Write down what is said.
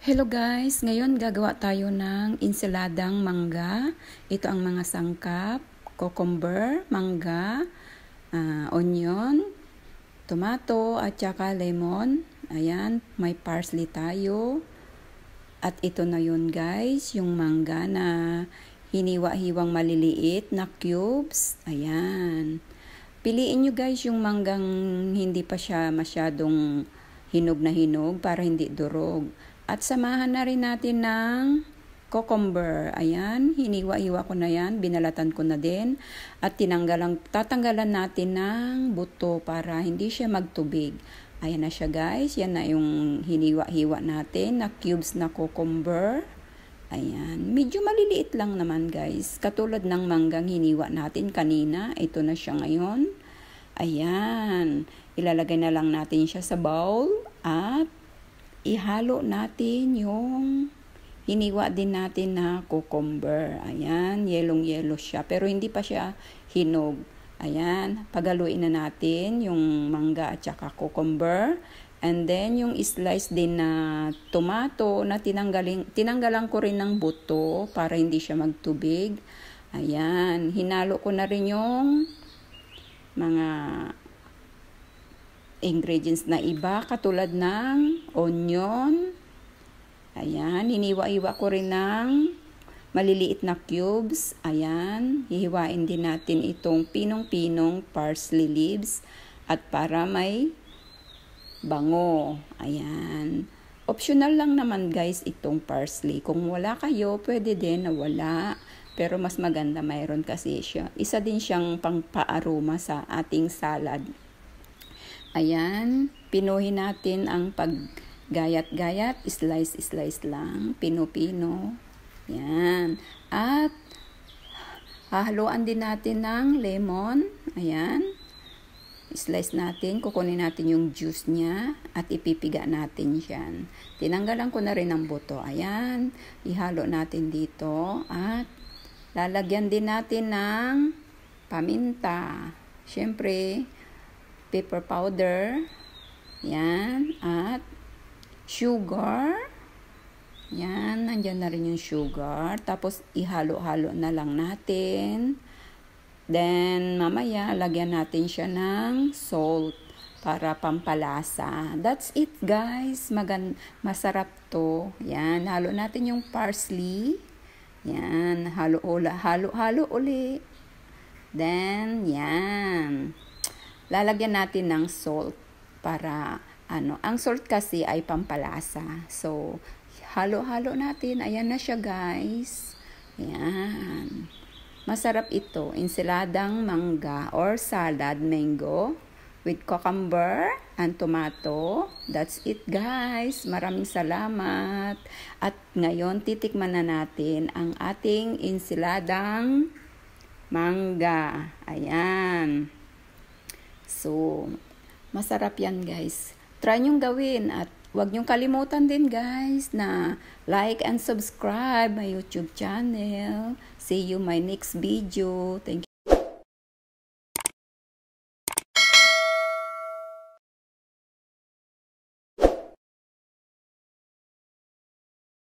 Hello guys! Ngayon gagawa tayo ng insaladang mangga. Ito ang mga sangkap, cucumber, mangga, onion, tomato at saka lemon. Ayan, may parsley tayo. At ito na yun guys, yung mangga na hiniwa-hiwang maliliit na cubes. Ayan. Piliin nyo guys yung manggang hindi pa siya masyadong hinog na hinog para hindi durog. At samahan na rin natin ng cucumber. Ayan, hiniwa-hiwa ko na yan, binalatan ko na din. At tatanggalan natin ng buto para hindi siya magtubig. Ayan na siya guys, yan na yung hiniwa-hiwa natin na cubes na cucumber. Ayan, medyo maliliit lang naman guys. Katulad ng manggang hiniwa natin kanina, ito na siya ngayon. Ayan, ilalagay na lang natin siya sa bowl at ihalo natin yung hiniwa din natin na cucumber. Ayan, yellow siya. Pero hindi pa siya hinog. Ayan, pagaluin na natin yung mangga at saka cucumber. And then, yung slice din na tomato na tinanggalan ko rin ng buto para hindi siya magtubig. Ayan, hinalo ko na rin yung mga ingredients na iba katulad ng onion. Ayan, hiniwa-hiwa ko rin ng maliliit na cubes. Ayan, hihiwain din natin itong pinong-pinong parsley leaves at para may bango. Ayan. Optional lang naman guys itong parsley. Kung wala kayo, pwede din na wala. Pero mas maganda mayroon kasi siya. Isa din siyang pang-paaroma sa ating salad. Ayan, pinuhin natin ang paggayat-gayat, slice lang, pino-pino. Ayan. At hahaluan din natin ng lemon. Ayan. Slice natin, kukunin natin yung juice niya at ipipiga natin siyan. Tinanggalan ko na rin ang buto. Ayan, ihalo natin dito at lalagyan din natin ng paminta. Siyempre, pepper powder. Yan. At sugar. Yan. Nandyan na rin yung sugar. Tapos, ihalo-halo na lang natin. Then, mamaya, lagyan natin siya ng salt para pampalasa. That's it, guys. Masarap to. Yan. Halo natin yung parsley. Yan. Halo uli. Then, yan. Lalagyan natin ng salt para ang salt kasi ay pampalasa. So, halo-halo natin. Ayan na siya guys. Ayan. Masarap ito. Insaladang mangga or salad mango with cucumber and tomato. That's it guys. Maraming salamat. At ngayon, titikman na natin ang ating insaladang mangga. Ayan. So, masarap yan guys. Try nyong gawin at huwag nyong kalimutan din guys na like and subscribe my YouTube channel. See you my next video. Thank you.